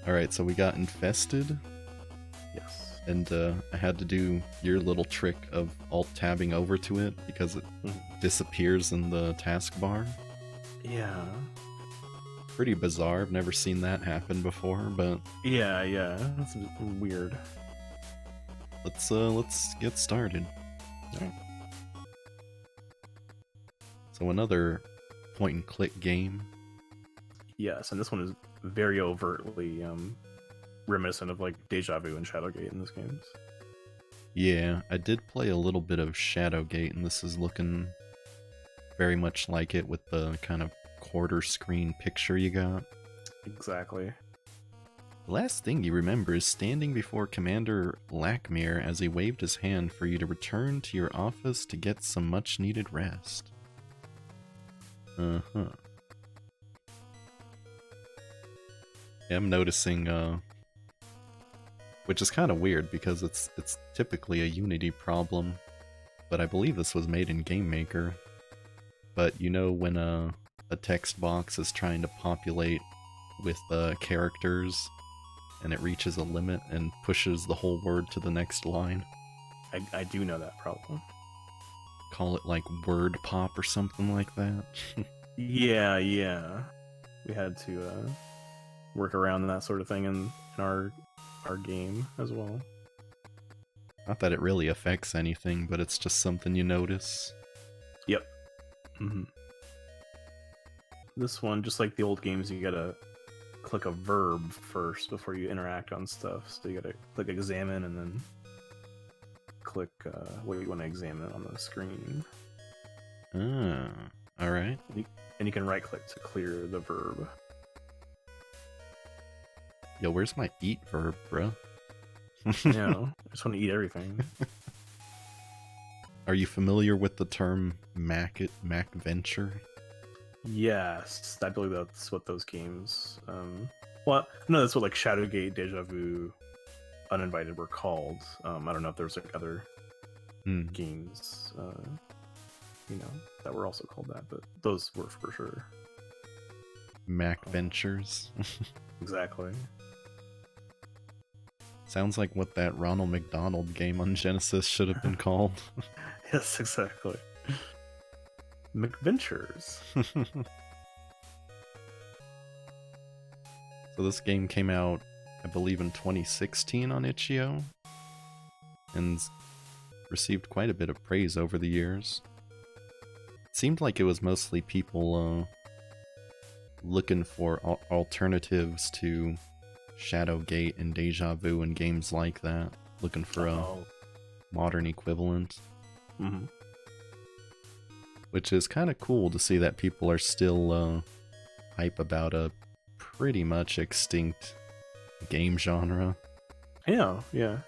Alright, so we got infested, Yes. and I had to do your little trick of alt-tabbing over to it because it disappears in the taskbar. Yeah. Pretty bizarre, I've never seen that happen before, but... Yeah, that's weird. Let's get started. Alright. So another point-and-click game. Yes, and this one is very overtly reminiscent of like Deja Vu and Shadowgate in this game. Yeah, I did play a little bit of Shadowgate, and this is looking very much like it with the kind of quarter screen picture you got. Exactly. The last thing you remember is standing before Commander Lackmere as he waved his hand for you to return to your office to get some much needed rest. Uh-huh. Yeah, I'm noticing, which is kind of weird because it's typically a Unity problem, but I believe this was made in GameMaker. But you know when a text box is trying to populate with characters and it reaches a limit and pushes the whole word to the next line? I do know that problem. Call it like word pop or something like that. Yeah. We had to work around that sort of thing in our game as well. Not that it really affects anything, but it's just something you notice. Yep. This one, just like the old games, you gotta click a verb first before you interact on stuff. So you gotta click examine and then click what you want to examine on the screen. Ah, alright. And you can right click to clear the verb. Yo, where's my eat verb, bruh? Yeah, I just want to eat everything. Are you familiar with the term Mac Venture? Yes, I believe that's what those games. Well, no, that's what like Shadowgate, Deja Vu, Uninvited were called. I don't know if there's like other games, that were also called that, but those were for sure. Mac Ventures. Exactly. Sounds like what that Ronald McDonald game on Genesis should have been called. Yes, exactly. McVentures. So this game came out, I believe, in 2016 on itch.io, and received quite a bit of praise over the years. It seemed like it was mostly people looking for alternatives to Shadowgate and Deja Vu and games like that, looking for a modern equivalent. Which is kind of cool to see that people are still hype about a pretty much extinct game genre. Yeah. Are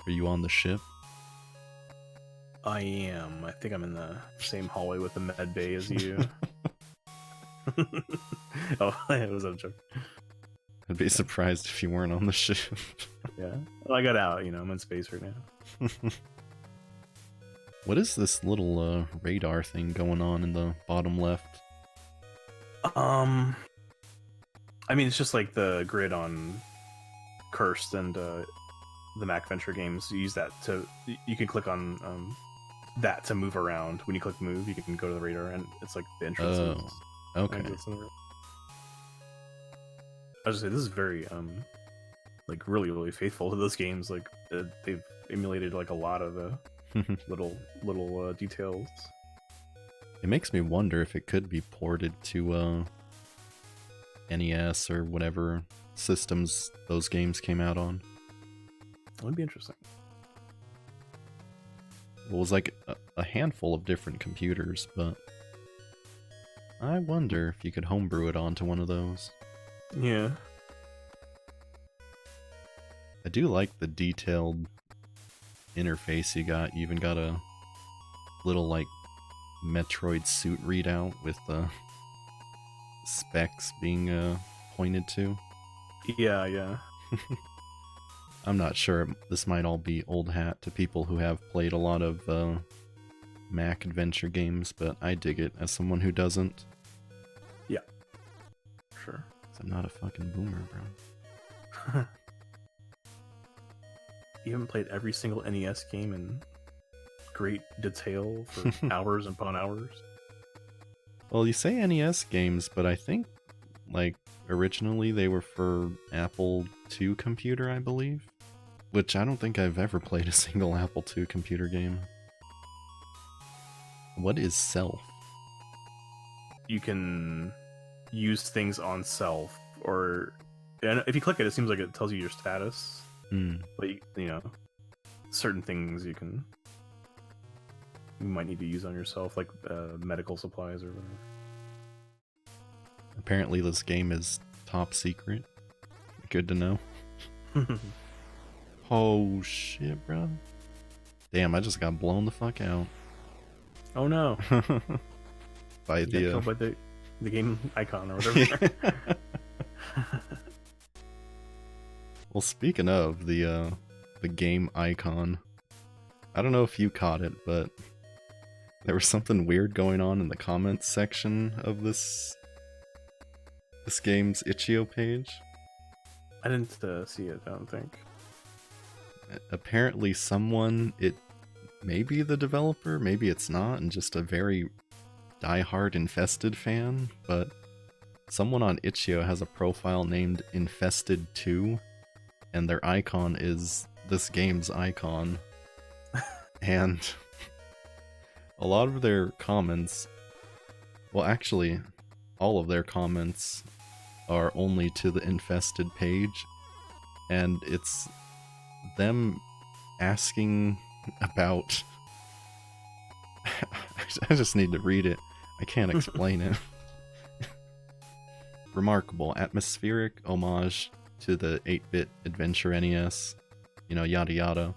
you on the ship? I am. I think I'm in the same hallway with the med bay as you. Oh, it was a joke. I'd be surprised if you weren't on the ship. Yeah. Well, I got out, I'm in space right now. What is this little radar thing going on in the bottom left? I mean, it's just like the grid on Cursed and the Mac Venture games. You use that you can click on that to move around. When you click move, you can go to the radar, and it's like the entrance. Oh, okay. I was just say this is very like really faithful to those games. Like they've emulated like a lot of little details. It makes me wonder if it could be ported to NES or whatever systems those games came out on. That would be interesting. Well, it was like a handful of different computers, but I wonder if you could homebrew it onto one of those. Yeah. I do like the detailed interface you got. You even got a little like Metroid suit readout with the specs being pointed to. Yeah. I'm not sure. This might all be old hat to people who have played a lot of Mac adventure games, but I dig it as someone who doesn't. Yeah. sure. I'm not a fucking boomer, bro. You haven't played every single NES game in great detail for hours upon hours? Well, you say NES games, but I think, like, originally they were for Apple II computer, I believe. Which I don't think I've ever played a single Apple II computer game. What is Self? You can use things on Self, or and if you click it, it seems like it tells you your status. But you know, certain things you might need to use on yourself, like medical supplies or whatever. Apparently this game is top secret. Good to know. Oh shit, bro. Damn, I just got blown the fuck out. Oh no. By the game icon or whatever. Well, speaking of the game icon, I don't know if you caught it, but there was something weird going on in the comments section of this game's itch.io page. I didn't see it, I don't think. Apparently someone, it may be the developer, maybe it's not, and just a very diehard Infested fan, but someone on itch.io has a profile named Infested 2, and their icon is this game's icon. And a lot of their comments, well actually, all of their comments are only to the Infested page, and it's them asking about... I just need to read it. I can't explain it. Remarkable, atmospheric homage to the 8-bit adventure NES. You know, yada yada.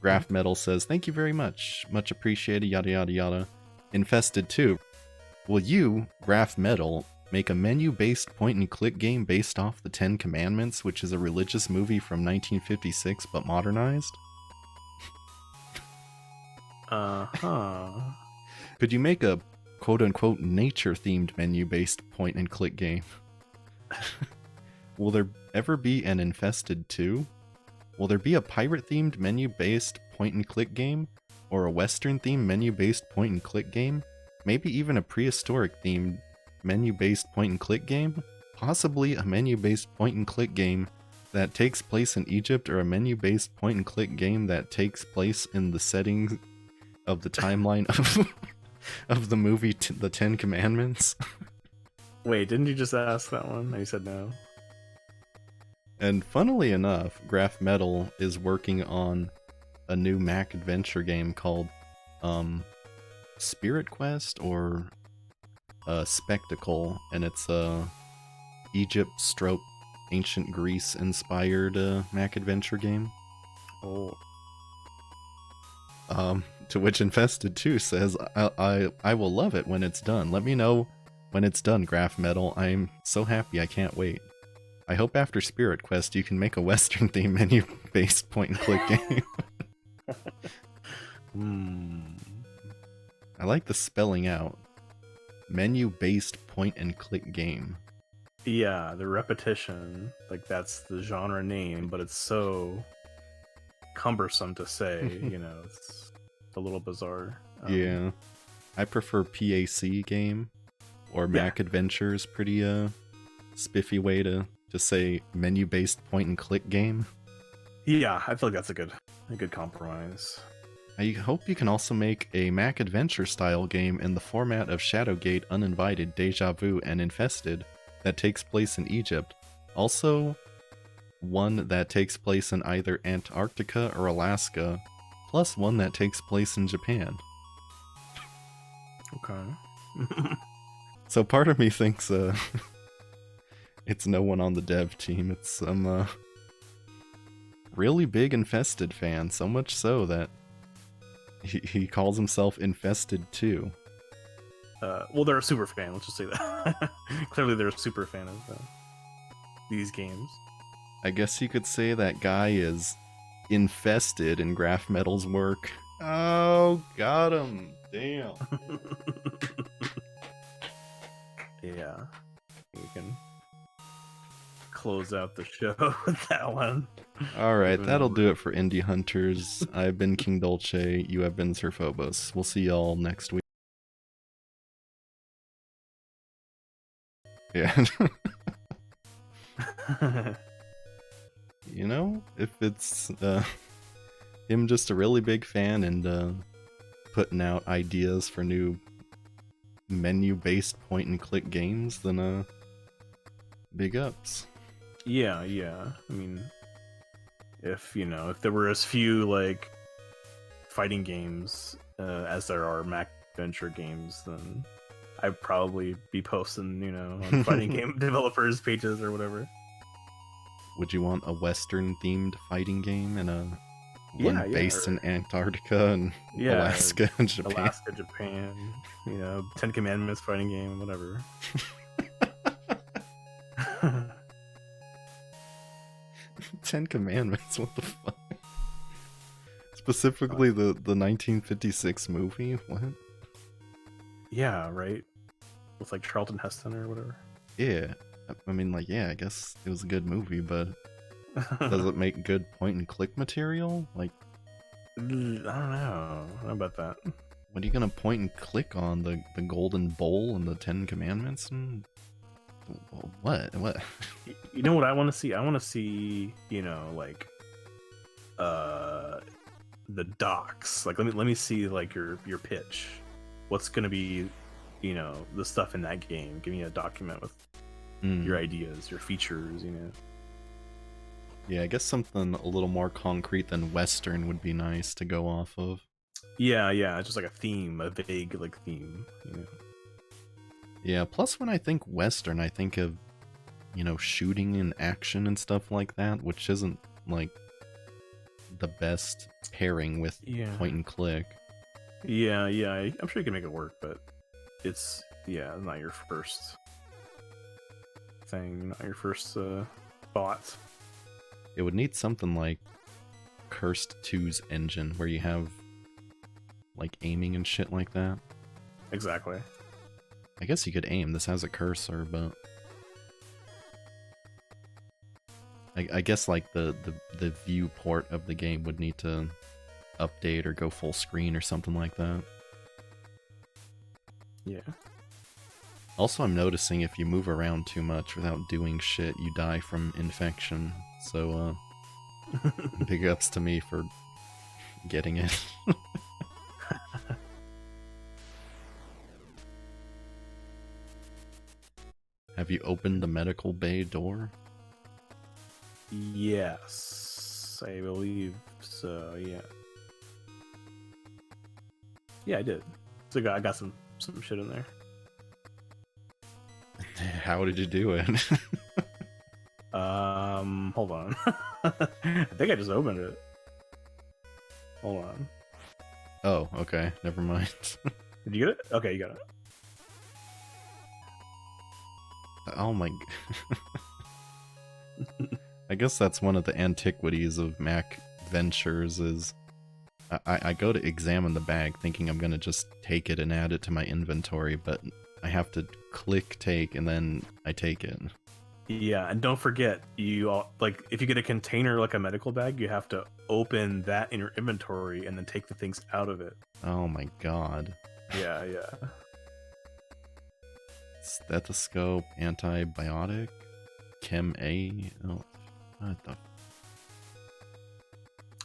GrahfMetal says, thank you very much. Much appreciated, yada yada yada. Infested 2. Will you, GrahfMetal, make a menu-based point-and-click game based off the Ten Commandments, which is a religious movie from 1956 but modernized? Could you make a quote-unquote nature-themed menu-based point-and-click game? Will there ever be an Infested 2? Will there be a pirate-themed menu-based point-and-click game? Or a western-themed menu-based point-and-click game? Maybe even a prehistoric-themed menu-based point-and-click game? Possibly a menu-based point-and-click game that takes place in Egypt, or a menu-based point-and-click game that takes place in the setting of the timeline of the movie The Ten Commandments? Wait, didn't you just ask that one? And you said no. And funnily enough, GrahfMetal is working on a new Mac adventure game called Spirit Quest or Spectacle, and it's a Egypt / ancient Greece inspired Mac adventure game. Oh. To which Infested 2 says, I will love it when it's done. Let me know when it's done, GrahfMetal. I'm so happy, I can't wait. I hope after Spirit Quest you can make a Western theme menu-based point-and-click game. I like the spelling out. Menu-based point-and-click game. Yeah, the repetition, like that's the genre name, but it's so cumbersome to say, you know, it's a little bizarre. Yeah. I prefer PAC game, or Mac Adventure is pretty spiffy way to say menu-based point-and-click game. Yeah, I feel like that's a good compromise. I hope you can also make a Mac Adventure style game in the format of Shadowgate, Uninvited, Deja Vu, and Infested that takes place in Egypt. Also, one that takes place in either Antarctica or Alaska, plus one that takes place in Japan. Okay. So part of me thinks it's no one on the dev team. It's some really big Infested fan, so much so that he calls himself Infested 2. Well, they're a super fan, let's just say that. Clearly they're a super fan of these games. I guess you could say that guy is infested in GrahfMetal's work. Oh, got him. Damn. Yeah. You can close out the show with that one. All right, Even that'll though do it for Indie Hunters. I've been King Dulce. You have been Sir Phobos. We'll see y'all next week. Yeah. You know, if it's him just a really big fan and putting out ideas for new menu-based point-and-click games, then big ups. Yeah. I mean, if there were as few like fighting games as there are Mac Adventure games, then I'd probably be posting, on fighting game developers' pages or whatever. Would you want a Western-themed fighting game and one Yeah, based in Antarctica and Alaska and Japan? Alaska, Japan, Ten Commandments fighting game, whatever. Ten Commandments, what the fuck? Specifically the 1956 movie? What? Yeah, right? With like Charlton Heston or whatever. Yeah. I mean, like, yeah, I guess it was a good movie, but does it make good point-and-click material? Like, I don't know about that. what are you gonna point and click on? The golden bowl and the Ten Commandments? And what? You know what I want to see? I want to see, like, the docs. Like, let me see like your pitch. What's gonna be, the stuff in that game? Give me a document with your ideas, your features. Yeah, I guess something a little more concrete than Western would be nice to go off of. Yeah, it's just like a theme, a vague like theme. Yeah, plus when I think Western, I think of, shooting and action and stuff like that, which isn't, like, the best pairing with point and click. Yeah, I'm sure you can make it work, but it's not your first thing, not your first thought. It would need something like Cursed 2's engine, where you have, like, aiming and shit like that. Exactly. I guess you could aim. This has a cursor, but I guess like the viewport of the game would need to update or go full screen or something like that. Yeah. Also, I'm noticing if you move around too much without doing shit, you die from infection. So, big ups to me for getting it. Have you opened the medical bay door? Yes, I believe so. Yeah. Yeah, I did. So I got some shit in there. How did you do it? Hold on. I think I just opened it. Hold on. Oh, okay. Never mind. Did you get it? Okay, you got it. Oh my... I guess that's one of the antiquities of Mac Ventures is I go to examine the bag thinking I'm gonna just take it and add it to my inventory, but I have to click take and then I take it. Yeah, and don't forget, if you get a container like a medical bag, you have to open that in your inventory and then take the things out of it. Oh my god. Yeah. Stethoscope, antibiotic, Chem A. Oh, what the?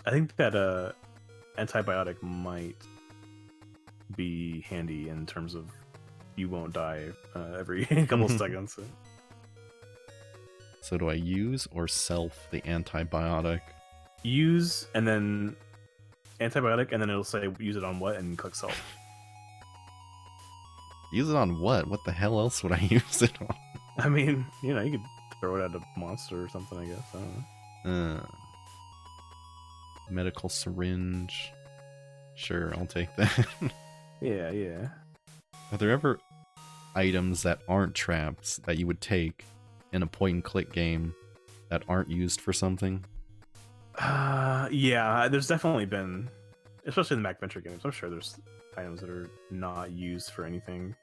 I think that antibiotic might be handy in terms of you won't die every couple seconds. So do I use or self the antibiotic? Use and then antibiotic, and then it'll say use it on what, and click self. Use it on what? What the hell else would I use it on? I mean, you could throw it at a monster or something, I guess. I don't know. Medical syringe. Sure, I'll take that. Yeah. Are there ever items that aren't traps that you would take in a point-and-click game that aren't used for something? Yeah, there's definitely been, especially in the Mac Venture games, I'm sure there's items that are not used for anything.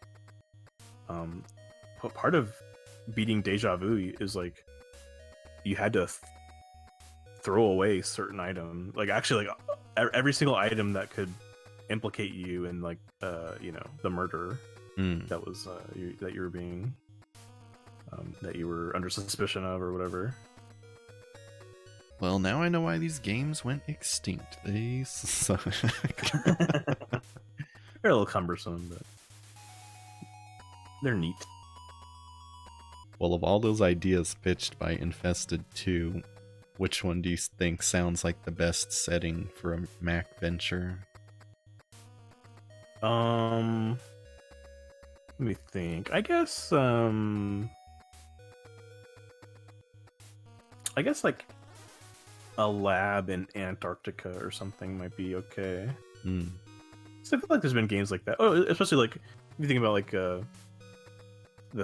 But part of beating Deja Vu is like you had to throw away certain item, like actually like every single item that could implicate you in like you know, the murder that was that you were being that you were under suspicion of or whatever. Well, now I know why these games went extinct. They suck. They're a little cumbersome, but they're neat. Well, of all those ideas pitched by Infested 2, which one do you think sounds like the best setting for a Mac venture? Let me think. I guess like a lab in Antarctica or something might be okay. So I feel like there's been games like that. Oh, especially like if you think about like The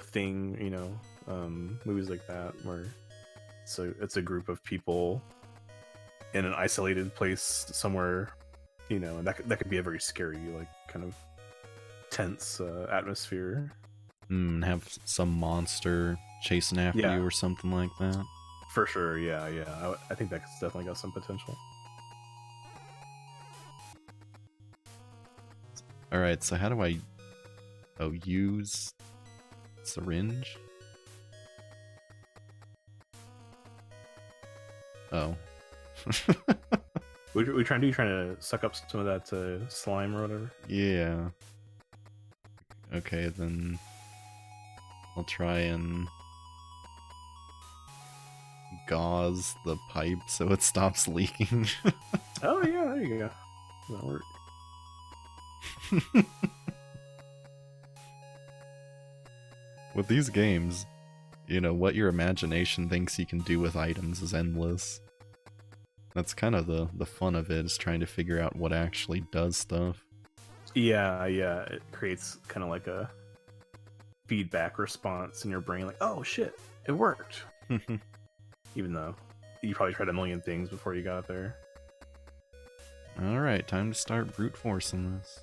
Thing, you know, movies like that where it's a group of people in an isolated place somewhere, you know, and that could be a very scary, like kind of tense atmosphere. Have some monster chasing after you or something like that. For sure, yeah. I think that's definitely got some potential. Alright, so how do I... Oh, use... syringe? Oh. What are we trying to do? Trying to suck up some of that slime or whatever? Yeah. Okay, then... I'll try and... gauze the pipe so it stops leaking. Oh yeah, there you go. That'll work. With these games, you know, what your imagination thinks you can do with items is endless. That's kind of the fun of it, is trying to figure out what actually does stuff. Yeah, it creates kind of like a feedback response in your brain, like, oh shit, it worked. Even though you probably tried a million things before you got there. Alright, time to start brute forcing this.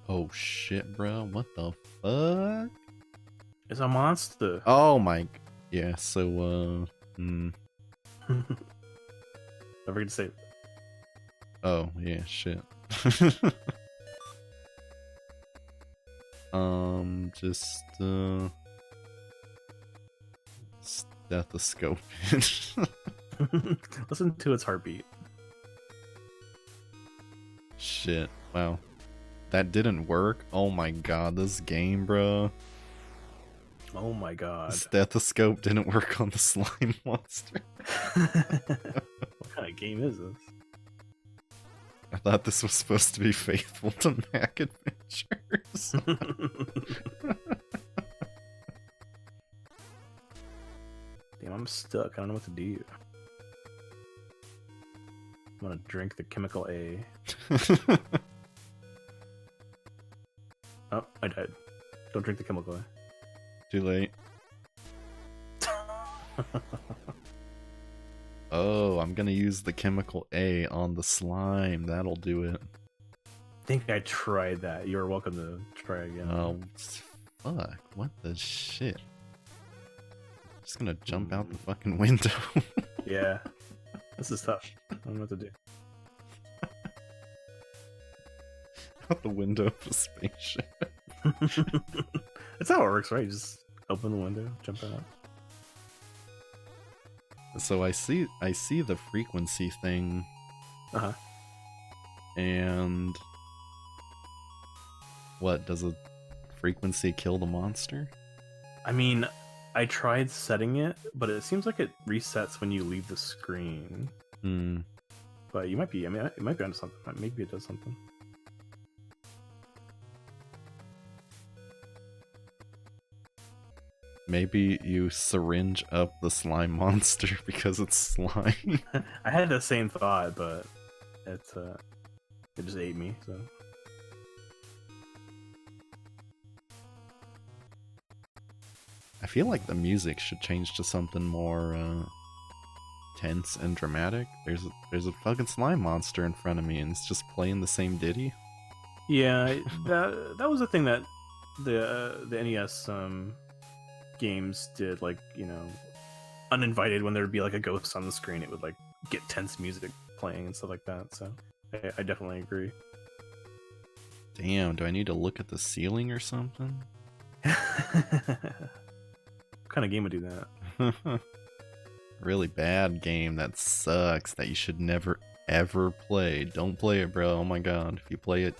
Oh shit, bro, what the fuck? It's a monster. Oh my... Yeah, so, Don't forget to say... Oh, yeah, shit. Just, stethoscope. Listen to its heartbeat. Shit, wow. That didn't work? Oh my god, this game, bro. Oh my god. The stethoscope didn't work on the slime monster. What kind of game is this? I thought this was supposed to be faithful to Mac Adventures. Damn, I'm stuck. I don't know what to do. I'm gonna drink the chemical A. Oh, I died. Don't drink the chemical A. Too late. Oh, I'm gonna use the chemical A on the slime. That'll do it. I think I tried that. You're welcome to try again. Oh, fuck. What the shit? Just gonna jump out the fucking window. Yeah. This is tough. I don't know what to do. Out the window of the spaceship. That's how it works, right? You just open the window, jump out. So I see the frequency thing. Uh-huh. And what, does a frequency kill the monster? I mean, I tried setting it, but it seems like it resets when you leave the screen. But you might be, I mean, it might be onto something. Maybe it does something. Maybe you syringe up the slime monster because it's slime. I had the same thought, but it just ate me, so. I feel like the music should change to something more tense and dramatic. There's a fucking slime monster in front of me and it's just playing the same ditty. Yeah, that was the thing that the NES games did, like, uninvited, when there'd be like a ghost on the screen, it would like get tense music playing and stuff like that. So I definitely agree. Damn, do I need to look at the ceiling or something? What kind of game would do that? Really bad game that sucks that you should never ever play. Don't play it, bro. Oh my god. If you play it,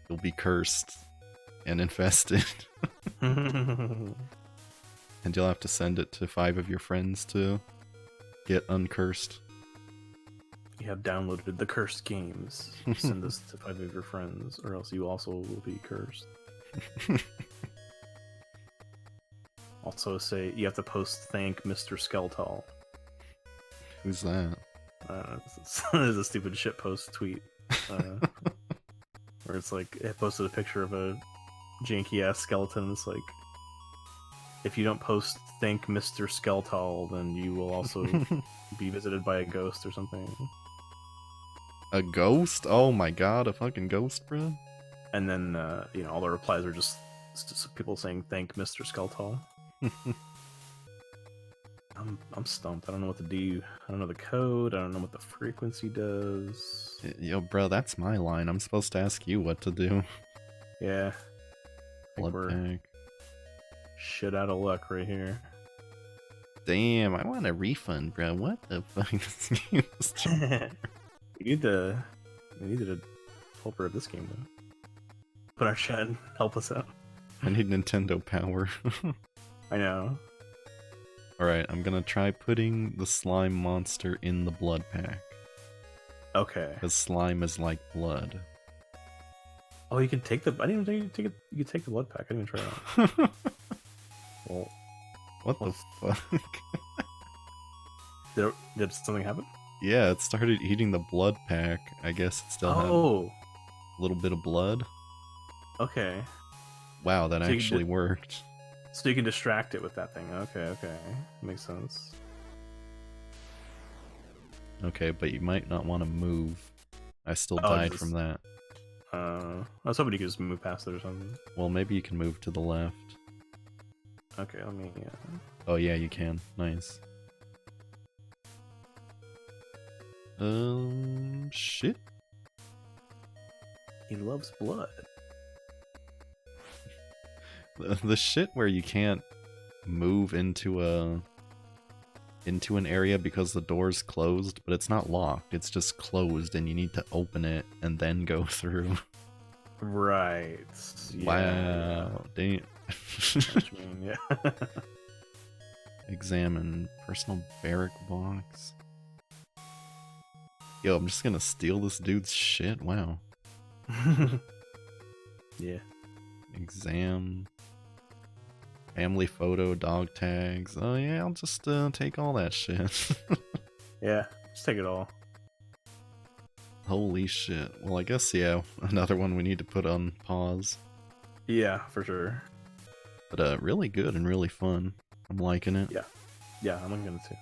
you'll be cursed and infested. And you'll have to send it to 5 of your friends to get uncursed. You have downloaded the cursed games. Send this to 5 of your friends, or else you also will be cursed. Also, say you have to post "Thank Mr. Skeletal." Who's that? It's a stupid shitpost tweet, where it's like it posted a picture of a janky ass skeleton. It's like, if you don't post "Thank Mr. Skeletal," then you will also be visited by a ghost or something. A ghost? Oh my god, a fucking ghost, bro. And then all the replies are just people saying "Thank Mr. Skeletal." I'm stumped. I don't know what to do. I don't know the code. I don't know what the frequency does. Yo, bro, that's my line. I'm supposed to ask you what to do. Yeah. Blood pack. Shit out of luck right here. Damn, I want a refund, bro. What the fuck? We needed a helper of this game, though. Put our chat and help us out. I need Nintendo power. I know. Alright, I'm gonna try putting the slime monster in the blood pack. Okay. Because slime is like blood. Oh, you can take the... I didn't even think you could take the blood pack. I didn't even try that. Well, what the fuck? Did something happen? Yeah, it started eating the blood pack. I guess it still had a little bit of blood. Okay. Wow, that actually worked. So you can distract it with that thing. Okay. Makes sense. Okay, but you might not want to move. I still died from that. I was hoping you could just move past it or something. Well, maybe you can move to the left. Okay, let me... Oh yeah, you can. Nice. Shit. He loves blood. The shit where you can't move into an area because the door's closed, but it's not locked, it's just closed and you need to open it and then go through. Right. Yeah. Wow. Damn. Yeah. Examine personal barrack box. Yo, I'm just gonna steal this dude's shit. Wow. Yeah. Exam. Family photo, dog tags. Oh yeah, I'll just take all that shit. Yeah, just take it all. Holy shit. Well, I guess, yeah, another one we need to put on pause. Yeah, for sure. But really good and really fun. I'm liking it. Yeah, I'm liking it too.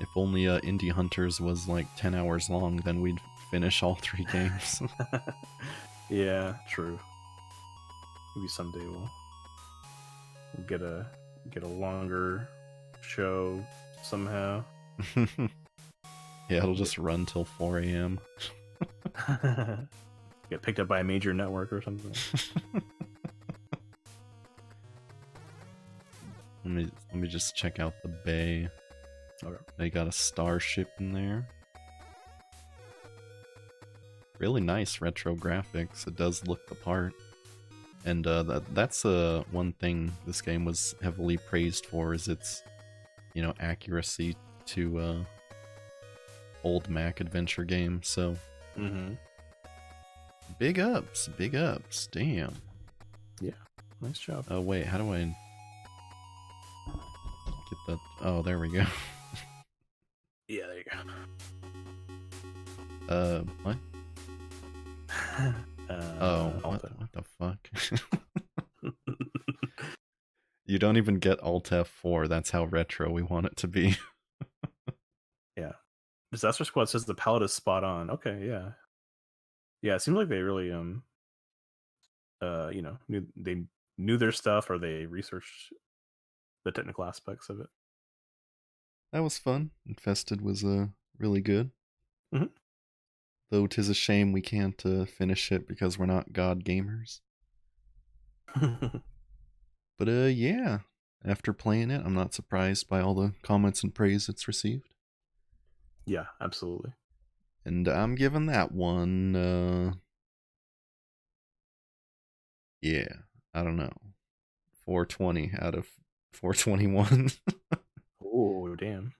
If only Indie Hunters was like 10 hours long, then we'd finish all 3 games. Yeah, true. Maybe someday we'll get a longer show somehow. Yeah, it'll just run till 4 a.m. Get picked up by a major network or something. Let me just check out the bay. Okay. They got a starship in there. Really nice retro graphics. It does look the part. And that's one thing this game was heavily praised for, is its, accuracy to old Mac adventure games. So, big ups, damn. Yeah, nice job. Oh wait, how do I get that? Oh, there we go. Yeah, there you go. What? What the fuck? You don't even get Alt F4, that's how retro we want it to be. Yeah. Disaster Squad says the palette is spot on. Okay, yeah. Yeah, it seems like they really they knew their stuff or they researched the technical aspects of it. That was fun. Infested was really good. Mhm. Though 'tis a shame we can't finish it because we're not god gamers. But yeah, after playing it, I'm not surprised by all the comments and praise it's received. Yeah, absolutely. And I'm giving that one, yeah, I don't know, 420 out of 421. Oh, damn.